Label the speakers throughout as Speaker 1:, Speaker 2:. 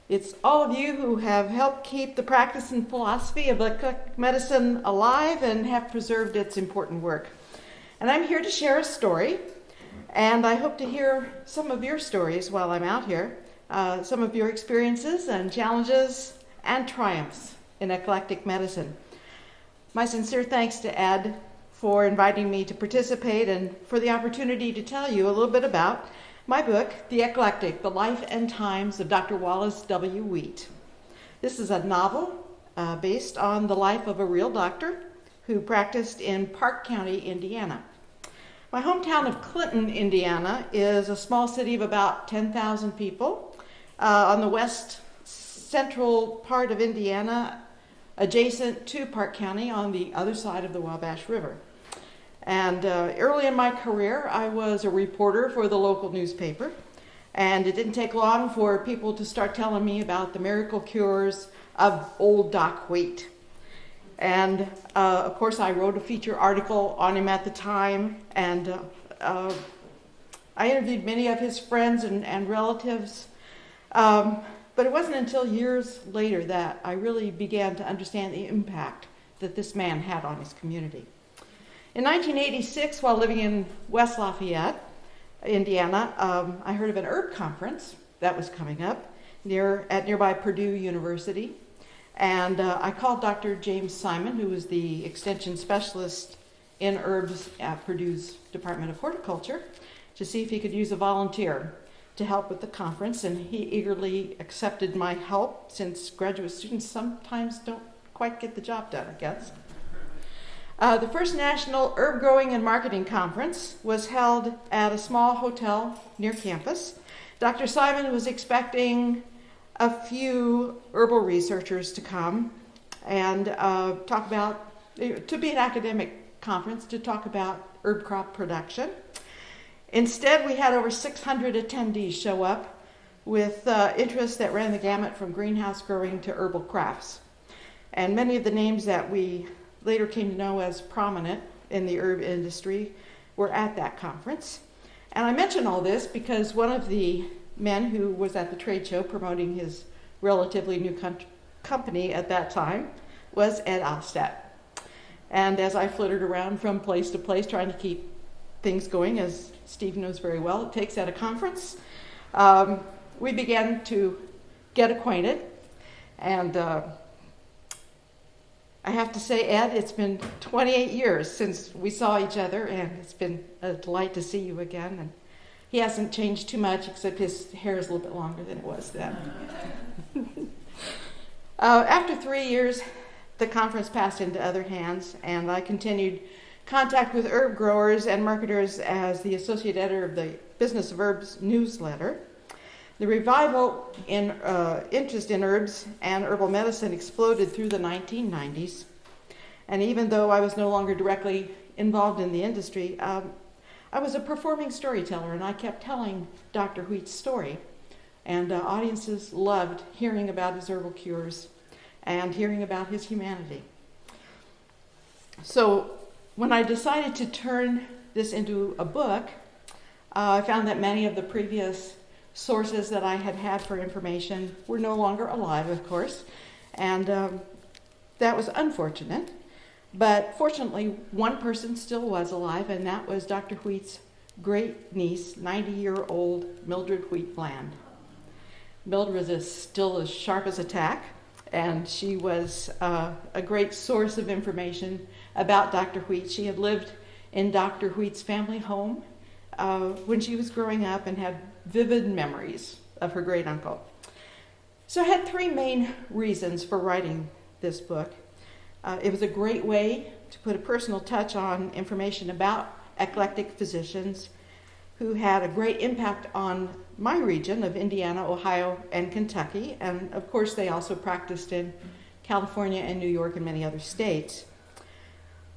Speaker 1: It's all of you who have helped keep the practice and philosophy of eclectic medicine alive and have preserved its important work. And I'm here to share a story, and I hope to hear some of your stories while I'm out here, some of your experiences and challenges and triumphs in eclectic medicine. My sincere thanks to Ed for inviting me to participate and for the opportunity to tell you a little bit about my book, The Eclectic, The Life and Times of Dr. Wallace W. Wheat. This is a novel based on the life of a real doctor who practiced in Park County, Indiana. My hometown of Clinton, Indiana, is a small city of about 10,000 people on the west central part of Indiana, adjacent to Park County on the other side of the Wabash River. And early in my career, I was a reporter for the local newspaper, and it didn't take long for people to start telling me about the miracle cures of old Doc Wheat. And of course, I wrote a feature article on him at the time, and I interviewed many of his friends and relatives. But it wasn't until years later that I really began to understand the impact that this man had on his community. In 1986, while living in West Lafayette, Indiana, I heard of an herb conference that was coming up at nearby Purdue University. And I called Dr. James Simon, who was the extension specialist in herbs at Purdue's Department of Horticulture, to see if he could use a volunteer to help with the conference. And he eagerly accepted my help, since graduate students sometimes don't quite get the job done, I guess. The first National Herb Growing and Marketing Conference was held at a small hotel near campus. Dr. Simon was expecting a few herbal researchers to come and talk about, to be an academic conference, to talk about herb crop production. Instead, we had over 600 attendees show up with interests that ran the gamut from greenhouse growing to herbal crafts. And many of the names that we later came to know as prominent in the herb industry were at that conference. And I mention all this because one of the men who was at the trade show promoting his relatively new company at that time was Ed Alstead. And as I flittered around from place to place trying to keep things going, as Steve knows very well, it takes at a conference, we began to get acquainted. And I have to say, Ed, it's been 28 years since we saw each other, and it's been a delight to see you again. And he hasn't changed too much, except his hair is a little bit longer than it was then. After 3 years, the conference passed into other hands, and I continued contact with herb growers and marketers as the associate editor of the Business of Herbs newsletter. The revival in interest in herbs and herbal medicine exploded through the 1990s. And even though I was no longer directly involved in the industry, I was a performing storyteller, and I kept telling Dr. Wheat's story. And audiences loved hearing about his herbal cures and hearing about his humanity. So when I decided to turn this into a book, I found that many of the previous sources that I had had for information were no longer alive, of course, and that was unfortunate. But fortunately, one person still was alive, and that was Dr. Wheat's great niece, 90-year-old Mildred Wheat Bland. Mildred was still as sharp as a tack, and she was a great source of information about Dr. Wheat. She had lived in Dr. Wheat's family home when she was growing up and had vivid memories of her great uncle. So I had three main reasons for writing this book. It was a great way to put a personal touch on information about eclectic physicians who had a great impact on my region of Indiana, Ohio, and Kentucky. And of course, they also practiced in California and New York and many other states.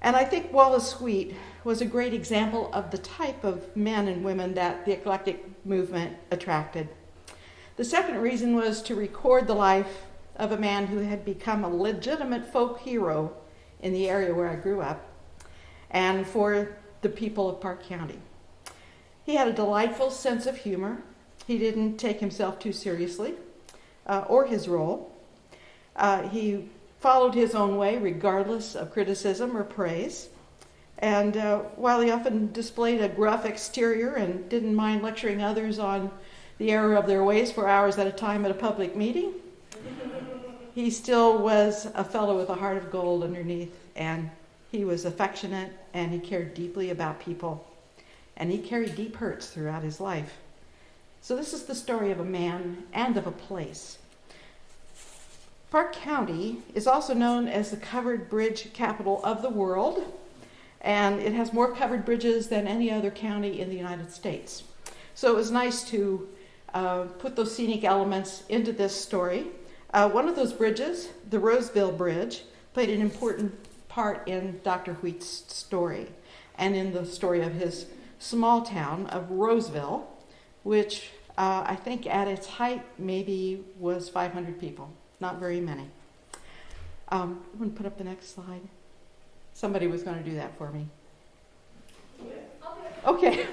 Speaker 1: And I think Wallace Wheat was a great example of the type of men and women that the eclectic movement attracted. The second reason was to record the life of a man who had become a legitimate folk hero in the area where I grew up and for the people of Park County. He had a delightful sense of humor. He didn't take himself too seriously. or his role. He followed his own way regardless of criticism or praise. And while he often displayed a gruff exterior and didn't mind lecturing others on the error of their ways for hours at a time at a public meeting, he still was a fellow with a heart of gold underneath, and he was affectionate, and he cared deeply about people, and he carried deep hurts throughout his life. So this is the story of a man and of a place. Park County is also known as the covered bridge capital of the world, and it has more covered bridges than any other county in the United States. So it was nice to put those scenic elements into this story. One of those bridges, the Roseville Bridge, played an important part in Dr. Wheat's story and in the story of his small town of Roseville, which I think at its height maybe was 500 people, not very many. I'm going to put up the next slide. Somebody was going to do that for me. Okay.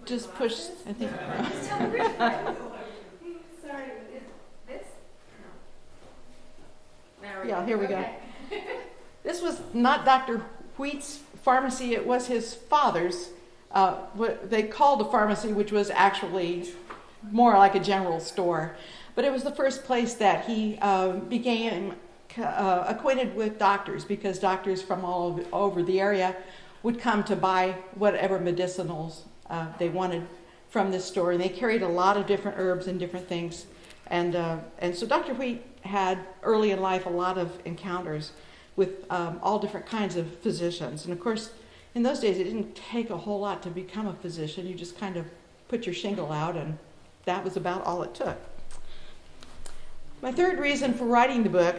Speaker 1: Just push, I think.
Speaker 2: Sorry, this?
Speaker 1: Yeah, here we go. This was not Dr. Wheat's pharmacy, it was his father's. What they called a pharmacy, which was actually more like a general store. But it was the first place that he became acquainted with doctors, because doctors from all over the area would come to buy whatever medicinals they wanted from this store. And they carried a lot of different herbs and different things. And so Dr. Wheat had early in life a lot of encounters with all different kinds of physicians. And of course, in those days, it didn't take a whole lot to become a physician. You just kind of put your shingle out, and that was about all it took. My third reason for writing the book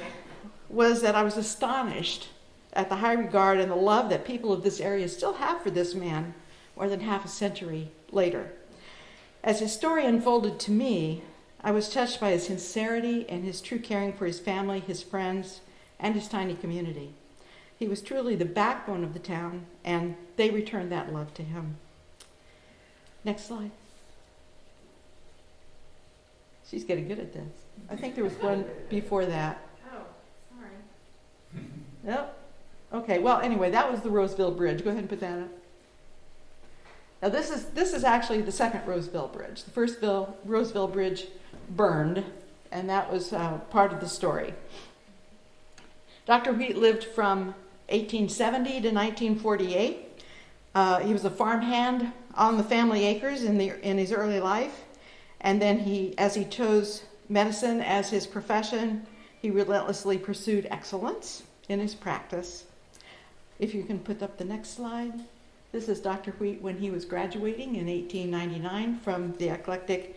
Speaker 1: was that I was astonished at the high regard and the love that people of this area still have for this man more than half a century later. As his story unfolded to me, I was touched by his sincerity and his true caring for his family, his friends, and his tiny community. He was truly the backbone of the town, and they returned that love to him. Next slide. She's getting good at this. I think there was one before that.
Speaker 2: Oh, sorry.
Speaker 1: Nope. Okay, well, anyway, that was the Roseville Bridge. Go ahead and put that up. Now, this is actually the second Roseville Bridge. The first Roseville Bridge burned, and that was part of the story. Dr. Wheat lived from 1870 to 1948. He was a farmhand on the family acres in his early life. And then as he chose medicine as his profession, he relentlessly pursued excellence in his practice. If you can put up the next slide. This is Dr. Wheat when he was graduating in 1899 from the Eclectic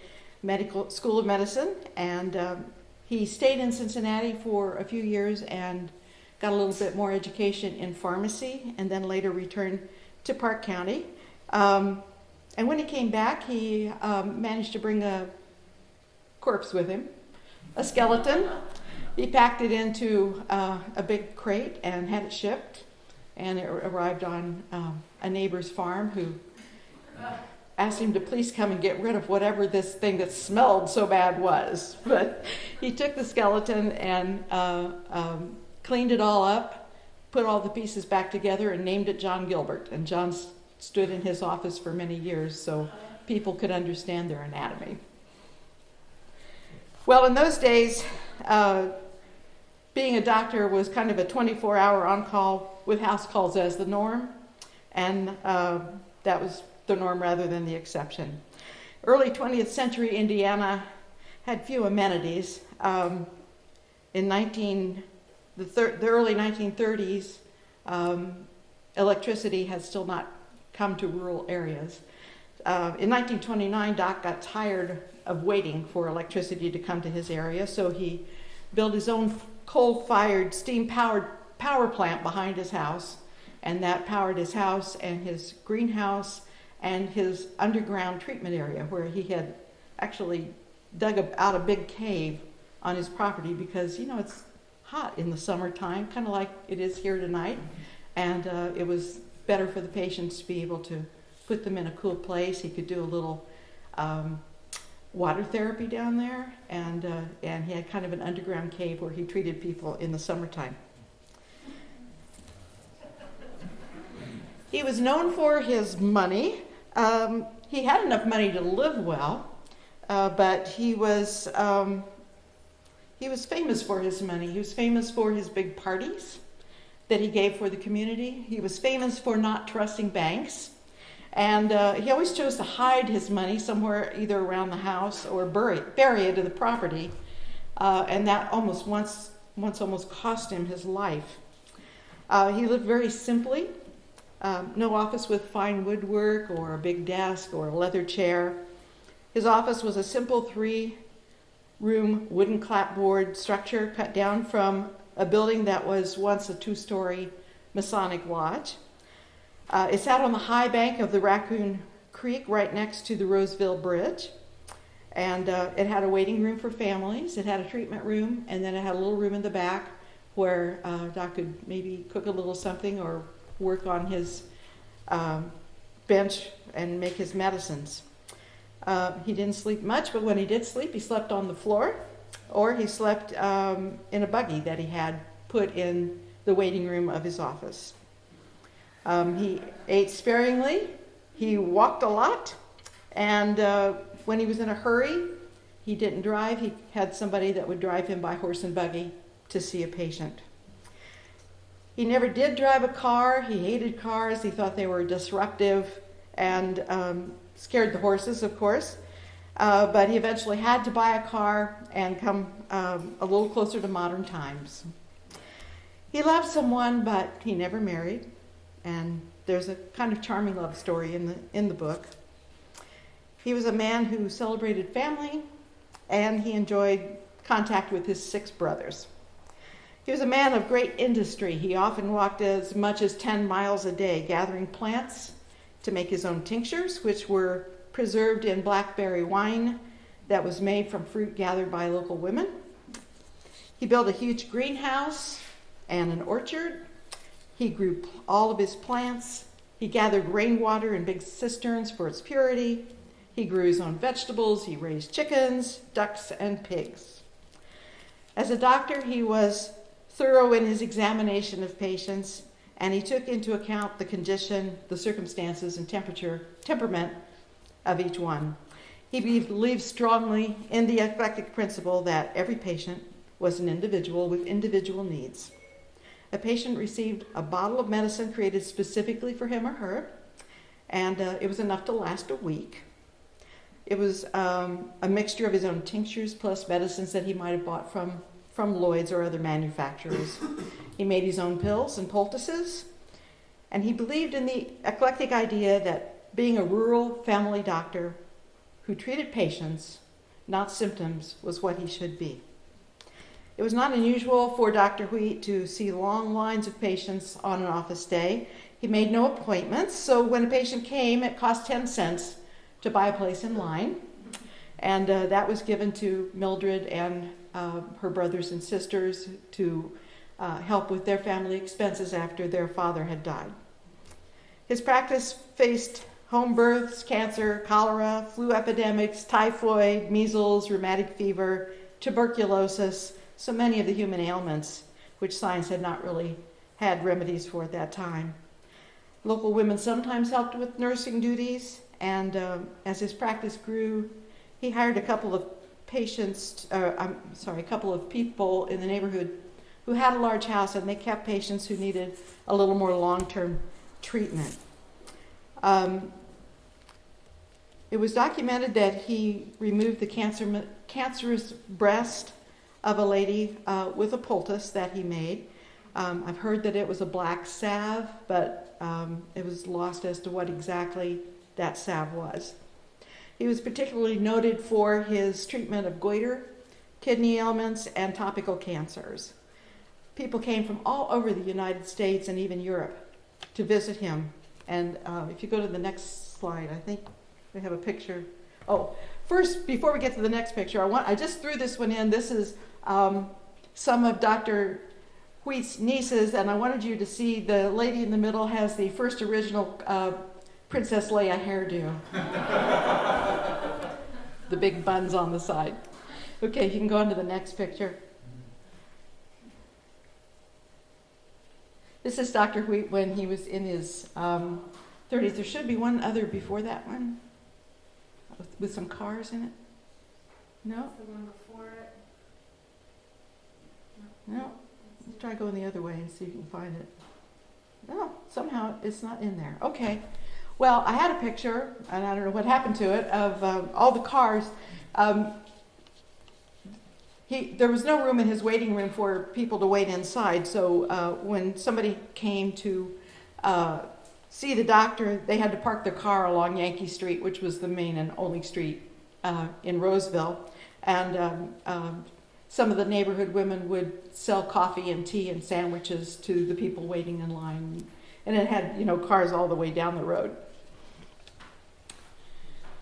Speaker 1: School of Medicine. And he stayed in Cincinnati for a few years and got a little bit more education in pharmacy, and then later returned to Park County. And when he came back, he managed to bring a corpse with him, a skeleton. He packed it into a big crate and had it shipped, and it arrived on a neighbor's farm who asked him to please come and get rid of whatever this thing that smelled so bad was. But he took the skeleton and cleaned it all up, put all the pieces back together, and named it John Gilbert. And John stood in his office for many years so people could understand their anatomy. Well, in those days, being a doctor was kind of a 24-hour on-call with house calls as the norm, and that was the norm rather than the exception. Early 20th century Indiana had few amenities. In the early 1930s, electricity had still not come to rural areas. In 1929, Doc got tired of waiting for electricity to come to his area, so he built his own coal-fired, steam-powered power plant behind his house, and that powered his house and his greenhouse and his underground treatment area, where he had actually dug out a big cave on his property because, it's hot in the summertime, kind of like it is here tonight, and it was better for the patients to be able to put them in a cool place. He could do a little water therapy down there, and he had kind of an underground cave where he treated people in the summertime. He was known for his money. He had enough money to live well, but he was famous for his money. He was famous for his big parties that he gave for the community. He was famous for not trusting banks. And he always chose to hide his money somewhere either around the house or bury it in the property. And that once almost cost him his life. He lived very simply. No office with fine woodwork or a big desk or a leather chair. His office was a simple 3-room wooden clapboard structure cut down from a building that was once a 2-story Masonic lodge. It sat on the high bank of the Raccoon Creek right next to the Roseville Bridge. And it had a waiting room for families. It had a treatment room, and then it had a little room in the back where Doc could maybe cook a little something or work on his bench and make his medicines. He didn't sleep much, but when he did sleep, he slept on the floor, or he slept in a buggy that he had put in the waiting room of his office. He ate sparingly, he walked a lot, and when he was in a hurry, he didn't drive. He had somebody that would drive him by horse and buggy to see a patient. He never did drive a car. He hated cars. He thought they were disruptive and scared the horses, of course. But he eventually had to buy a car and come a little closer to modern times. He loved someone, but he never married. And there's a kind of charming love story in the book. He was a man who celebrated family, and he enjoyed contact with his 6 brothers. He was a man of great industry. He often walked as much as 10 miles a day, gathering plants to make his own tinctures, which were preserved in blackberry wine that was made from fruit gathered by local women. He built a huge greenhouse and an orchard. He grew all of his plants. He gathered rainwater in big cisterns for its purity. He grew his own vegetables. He raised chickens, ducks, and pigs. As a doctor, he was thorough in his examination of patients, and he took into account the condition, the circumstances, and temperament of each one. He believed strongly in the eclectic principle that every patient was an individual with individual needs. A patient received a bottle of medicine created specifically for him or her, and it was enough to last a week. It was a mixture of his own tinctures plus medicines that he might have bought from Lloyd's or other manufacturers. He made his own pills and poultices, and he believed in the eclectic idea that being a rural family doctor who treated patients, not symptoms, was what he should be. It was not unusual for Dr. Wheat to see long lines of patients on an office day. He made no appointments, so when a patient came, it cost 10 cents to buy a place in line. And that was given to Mildred and her brothers and sisters to help with their family expenses after their father had died. His practice faced home births, cancer, cholera, flu epidemics, typhoid, measles, rheumatic fever, tuberculosis, so many of the human ailments which science had not really had remedies for at that time. Local women sometimes helped with nursing duties, and as his practice grew, he hired a couple of people in the neighborhood who had a large house, and they kept patients who needed a little more long-term treatment. It was documented that he removed the cancerous breast of a lady with a poultice that he made. I've heard that it was a black salve, but it was lost as to what exactly that salve was. He was particularly noted for his treatment of goiter, kidney ailments, and topical cancers. People came from all over the United States and even Europe to visit him. And if you go to the next slide, I think we have a picture. Oh, first, before we get to the next picture, I just threw this one in. This is some of Dr. Wheat's nieces, and I wanted you to see the lady in the middle has the first original Princess Leia hairdo. The big buns on the side. Okay, you can go on to the next picture. This is Dr. Wheat when he was in his 30s. There should be one other before that one with some cars in it. No?
Speaker 2: The one before it.
Speaker 1: No. Let's try going the other way and see if you can find it. No, somehow it's not in there. Okay. Well, I had a picture, and I don't know what happened to it, of all the cars. There was no room in his waiting room for people to wait inside, so when somebody came to see the doctor, they had to park their car along Yankee Street, which was the main and only street in Roseville. And some of the neighborhood women would sell coffee and tea and sandwiches to the people waiting in line. And it had, cars all the way down the road.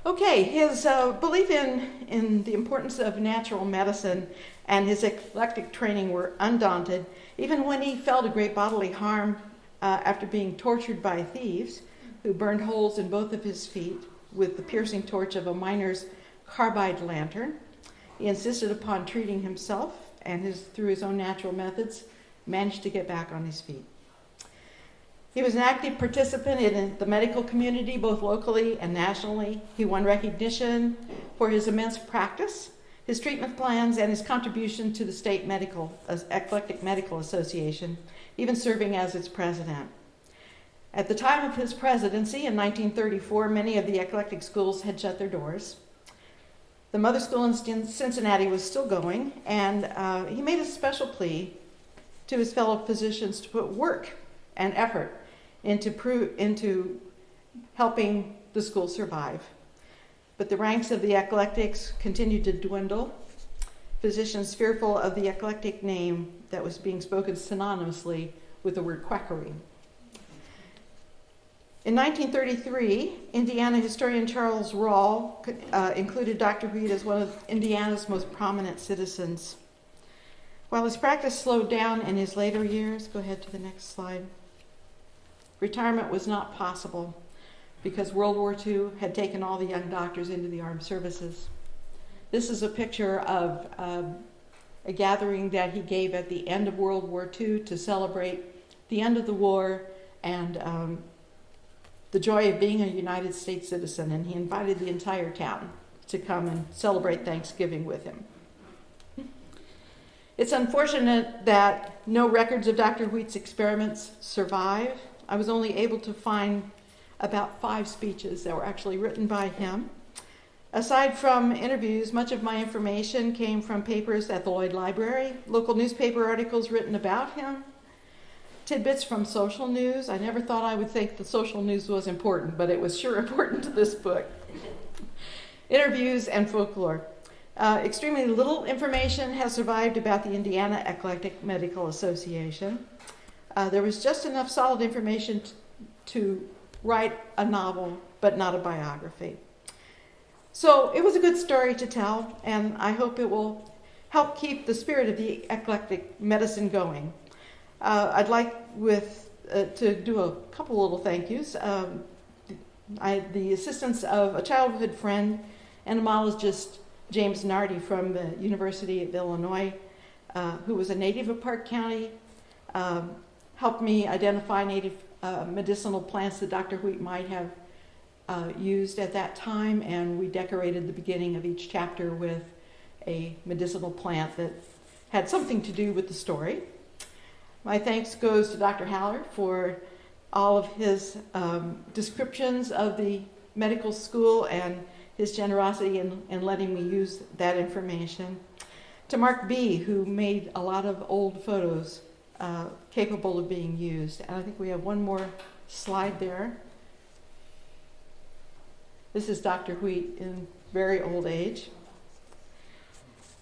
Speaker 1: Okay, his belief in the importance of natural medicine and his eclectic training were undaunted, even when he felt a great bodily harm after being tortured by thieves who burned holes in both of his feet with the piercing torch of a miner's carbide lantern. He insisted upon treating himself and through his own natural methods, managed to get back on his feet. He was an active participant in the medical community, both locally and nationally. He won recognition for his immense practice, his treatment plans, and his contribution to the state Eclectic Medical Association, even serving as its president. At the time of his presidency in 1934, many of the eclectic schools had shut their doors. The mother school in Cincinnati was still going, and he made a special plea to his fellow physicians to put work and effort into helping the school survive. But the ranks of the eclectics continued to dwindle, physicians fearful of the eclectic name that was being spoken synonymously with the word quackery. In 1933, Indiana historian Charles Rawle included Dr. Reed as one of Indiana's most prominent citizens. While his practice slowed down in his later years, go ahead to the next slide, retirement was not possible because World War II had taken all the young doctors into the armed services. This is a picture of a gathering that he gave at the end of World War II to celebrate the end of the war and the joy of being a United States citizen, and he invited the entire town to come and celebrate Thanksgiving with him. It's unfortunate that no records of Dr. Wheat's experiments survive. I was only able to find about 5 speeches that were actually written by him. Aside from interviews, much of my information came from papers at the Lloyd Library, local newspaper articles written about him, tidbits from social news. I never thought I would think the social news was important, but it was sure important to this book. Interviews and folklore. Extremely little information has survived about the Indiana Eclectic Medical Association. There was just enough solid information to write a novel, but not a biography. So it was a good story to tell, and I hope it will help keep the spirit of the eclectic medicine going. I'd like to do a couple little thank yous. The assistance of a childhood friend, entomologist James Nardi from the University of Illinois, who was a native of Park County, helped me identify native medicinal plants that Dr. Wheat might have used at that time, and we decorated the beginning of each chapter with a medicinal plant that had something to do with the story. My thanks goes to Dr. Haller for all of his descriptions of the medical school and his generosity in letting me use that information. To Mark B., who made a lot of old photos capable of being used. And I think we have one more slide there. This is Dr. Wheat in very old age.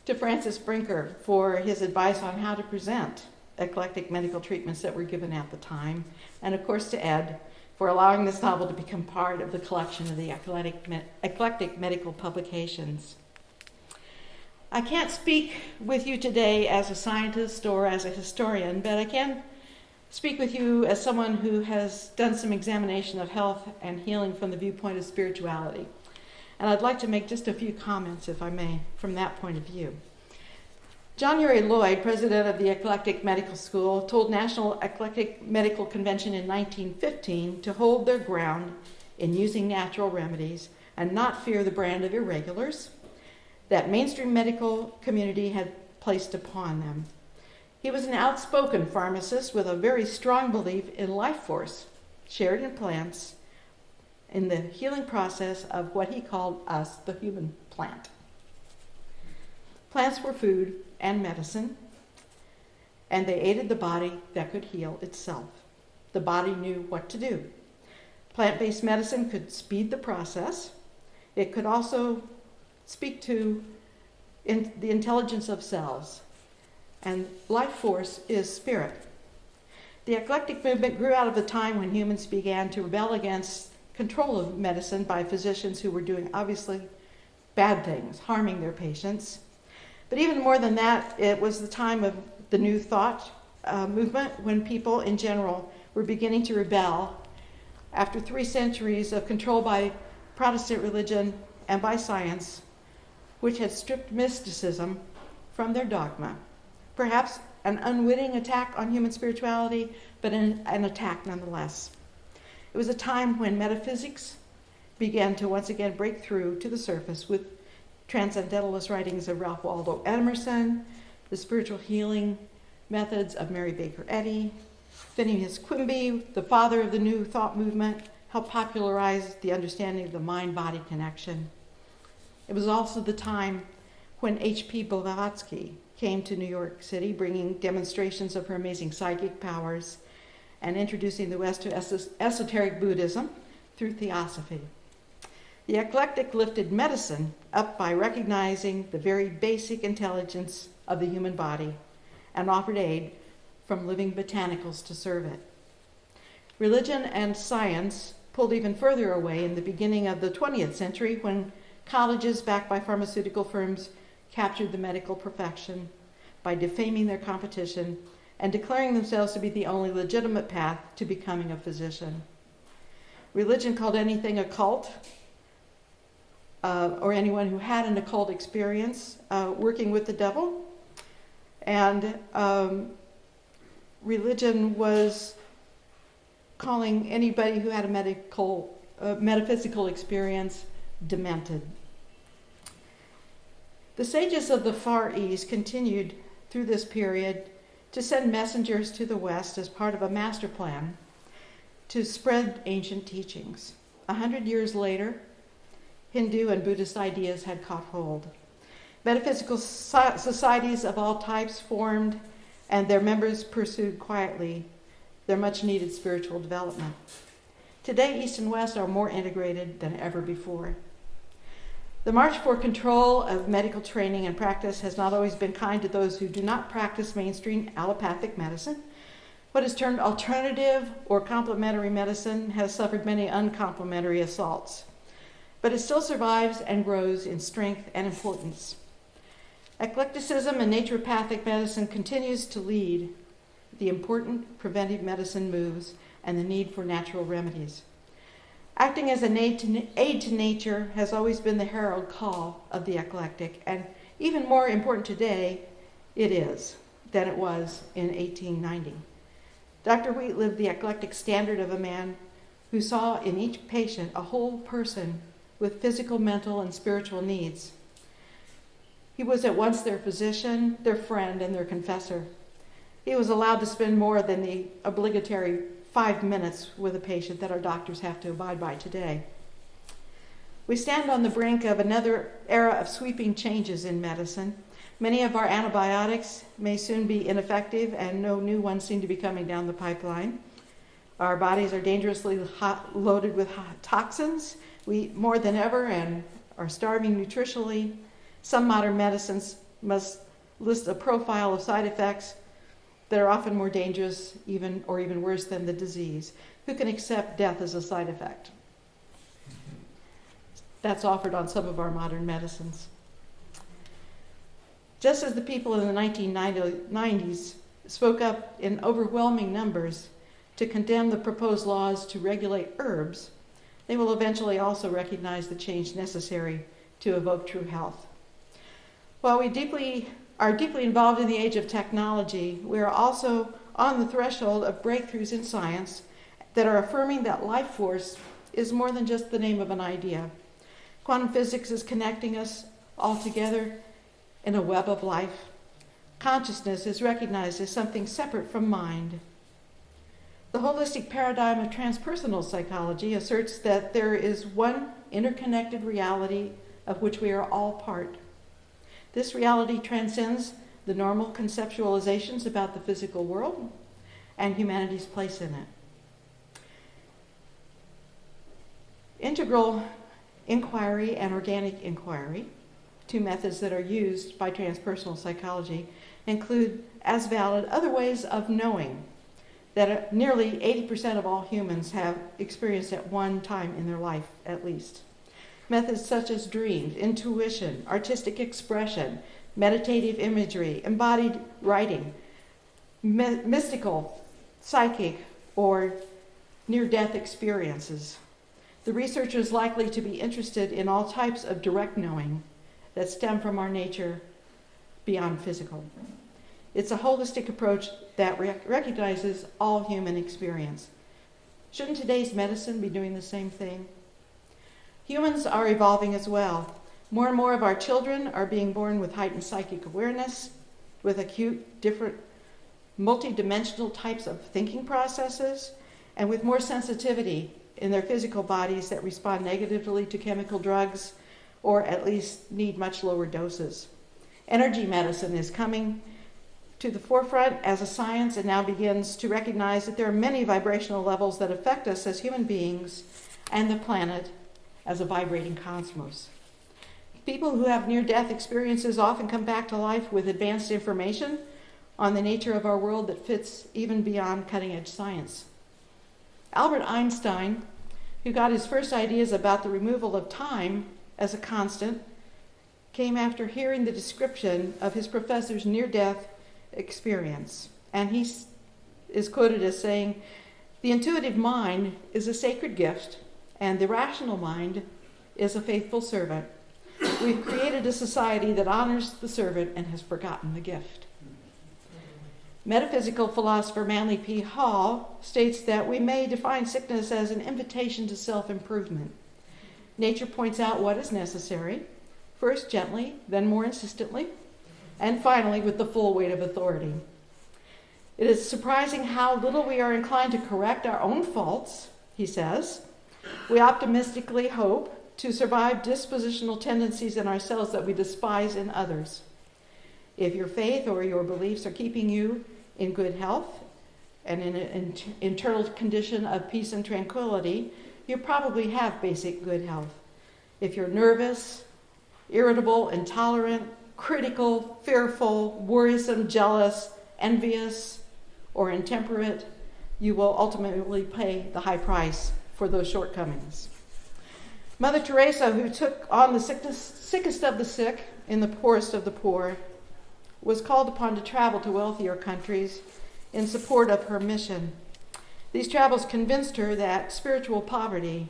Speaker 1: To Francis Brinker for his advice on how to present eclectic medical treatments that were given at the time. And of course to Ed for allowing this novel to become part of the collection of the eclectic medical publications. I can't speak with you today as a scientist or as a historian, but I can speak with you as someone who has done some examination of health and healing from the viewpoint of spirituality. And I'd like to make just a few comments, if I may, from that point of view. John Uri Lloyd, president of the Eclectic Medical School, told National Eclectic Medical Convention in 1915 to hold their ground in using natural remedies and not fear the brand of irregulars that mainstream medical community had placed upon them. He was an outspoken pharmacist with a very strong belief in life force shared in plants in the healing process of what he called us, the human plant. Plants were food and medicine, and they aided the body that could heal itself. The body knew what to do. Plant-based medicine could speed the process. It could also speak to the intelligence of cells. And life force is spirit. The eclectic movement grew out of a time when humans began to rebel against control of medicine by physicians who were doing obviously bad things, harming their patients. But even more than that, it was the time of the New Thought movement when people in general were beginning to rebel after 3 centuries of control by Protestant religion and by science, which had stripped mysticism from their dogma. Perhaps an unwitting attack on human spirituality, but an attack nonetheless. It was a time when metaphysics began to once again break through to the surface with transcendentalist writings of Ralph Waldo Emerson, the spiritual healing methods of Mary Baker Eddy. Phineas Quimby, the father of the New Thought movement, helped popularize the understanding of the mind-body connection. It was also the time when H.P. Blavatsky came to New York City, bringing demonstrations of her amazing psychic powers and introducing the West to esoteric Buddhism through theosophy. The eclectic lifted medicine up by recognizing the very basic intelligence of the human body and offered aid from living botanicals to serve it. Religion and science pulled even further away in the beginning of the 20th century when colleges backed by pharmaceutical firms captured the medical profession by defaming their competition and declaring themselves to be the only legitimate path to becoming a physician. Religion called anything occult, or anyone who had an occult experience working with the devil. And religion was calling anybody who had a metaphysical experience demented. The sages of the Far East continued through this period to send messengers to the West as part of a master plan to spread ancient teachings. 100 years later, Hindu and Buddhist ideas had caught hold. Metaphysical societies of all types formed, and their members pursued quietly their much-needed spiritual development. Today, East and West are more integrated than ever before. The march for control of medical training and practice has not always been kind to those who do not practice mainstream allopathic medicine. What is termed alternative or complementary medicine has suffered many uncomplimentary assaults, but it still survives and grows in strength and importance. Eclecticism and naturopathic medicine continues to lead the important preventive medicine moves and the need for natural remedies. Acting as an aid to nature has always been the herald call of the eclectic, and even more important today it is than it was in 1890. Dr. Wheat lived the eclectic standard of a man who saw in each patient a whole person with physical, mental, and spiritual needs. He was at once their physician, their friend, and their confessor. He was allowed to spend more than the obligatory 5 minutes with a patient that our doctors have to abide by today. We stand on the brink of another era of sweeping changes in medicine. Many of our antibiotics may soon be ineffective, and no new ones seem to be coming down the pipeline. Our bodies are dangerously loaded with toxins. We eat more than ever and are starving nutritionally. Some modern medicines must list a profile of side effects that are often more dangerous even worse than the disease. Who can accept death as a side effect? That's offered on some of our modern medicines. Just as the people in the 1990s spoke up in overwhelming numbers to condemn the proposed laws to regulate herbs, they will eventually also recognize the change necessary to evoke true health. While we are deeply involved in the age of technology, we are also on the threshold of breakthroughs in science that are affirming that life force is more than just the name of an idea. Quantum physics is connecting us all together in a web of life. Consciousness is recognized as something separate from mind. The holistic paradigm of transpersonal psychology asserts that there is one interconnected reality of which we are all part. This reality transcends the normal conceptualizations about the physical world and humanity's place in it. Integral inquiry and organic inquiry, two methods that are used by transpersonal psychology, include as valid other ways of knowing that nearly 80% of all humans have experienced at one time in their life at least. Methods such as dreams, intuition, artistic expression, meditative imagery, embodied writing, mystical, psychic, or near-death experiences. The researcher is likely to be interested in all types of direct knowing that stem from our nature beyond physical. It's a holistic approach that recognizes all human experience. Shouldn't today's medicine be doing the same thing? Humans are evolving as well. More and more of our children are being born with heightened psychic awareness, with acute, different, multidimensional types of thinking processes, and with more sensitivity in their physical bodies that respond negatively to chemical drugs, or at least need much lower doses. Energy medicine is coming to the forefront as a science and now begins to recognize that there are many vibrational levels that affect us as human beings and the planet as a vibrating cosmos. People who have near-death experiences often come back to life with advanced information on the nature of our world that fits even beyond cutting-edge science. Albert Einstein, who got his first ideas about the removal of time as a constant, came after hearing the description of his professor's near-death experience. And he is quoted as saying, "The intuitive mind is a sacred gift, and the rational mind is a faithful servant. We've created a society that honors the servant and has forgotten the gift." Metaphysical philosopher Manly P. Hall states that we may define sickness as an invitation to self-improvement. Nature points out what is necessary, first gently, then more insistently, and finally with the full weight of authority. It is surprising how little we are inclined to correct our own faults, he says. We optimistically hope to survive dispositional tendencies in ourselves that we despise in others. If your faith or your beliefs are keeping you in good health and in an internal condition of peace and tranquility, you probably have basic good health. If you're nervous, irritable, intolerant, critical, fearful, worrisome, jealous, envious, or intemperate, you will ultimately pay the high price for those shortcomings. Mother Teresa, who took on the sickest of the sick in the poorest of the poor, was called upon to travel to wealthier countries in support of her mission. These travels convinced her that spiritual poverty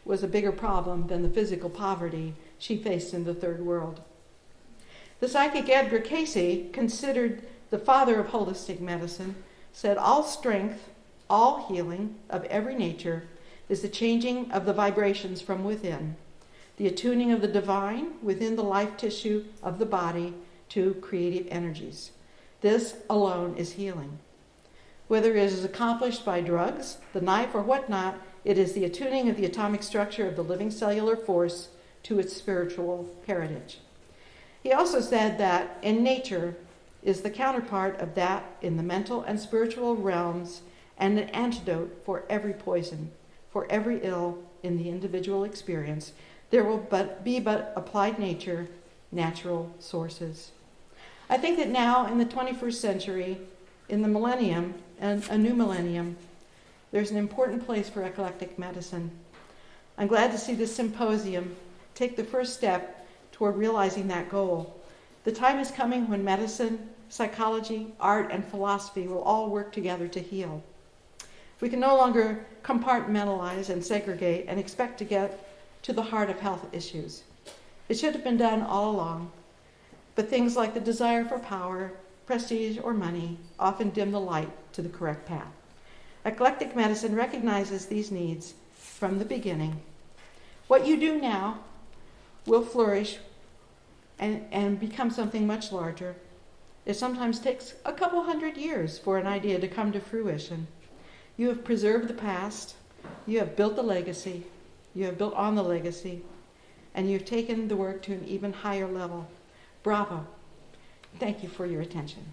Speaker 1: was a bigger problem than the physical poverty she faced in the third world. The psychic Edgar Cayce, considered the father of holistic medicine, said all strength, all healing of every nature is the changing of the vibrations from within, the attuning of the divine within the life tissue of the body to creative energies. This alone is healing. Whether it is accomplished by drugs, the knife, or whatnot, it is the attuning of the atomic structure of the living cellular force to its spiritual heritage. He also said that in nature is the counterpart of that in the mental and spiritual realms, and an antidote for every poison, for every ill in the individual experience. There will be applied nature, natural sources. I think that now in the 21st century, in the millennium, and a new millennium, there's an important place for eclectic medicine. I'm glad to see this symposium take the first step toward realizing that goal. The time is coming when medicine psychology, art, and philosophy will all work together to heal. We can no longer compartmentalize and segregate and expect to get to the heart of health issues. It should have been done all along, but things like the desire for power, prestige, or money often dim the light to the correct path. Eclectic medicine recognizes these needs from the beginning. What you do now will flourish and become something much larger. It sometimes takes a couple hundred years for an idea to come to fruition. You have preserved the past, you have built the legacy, you have built on the legacy, and you've taken the work to an even higher level. Bravo. Thank you for your attention.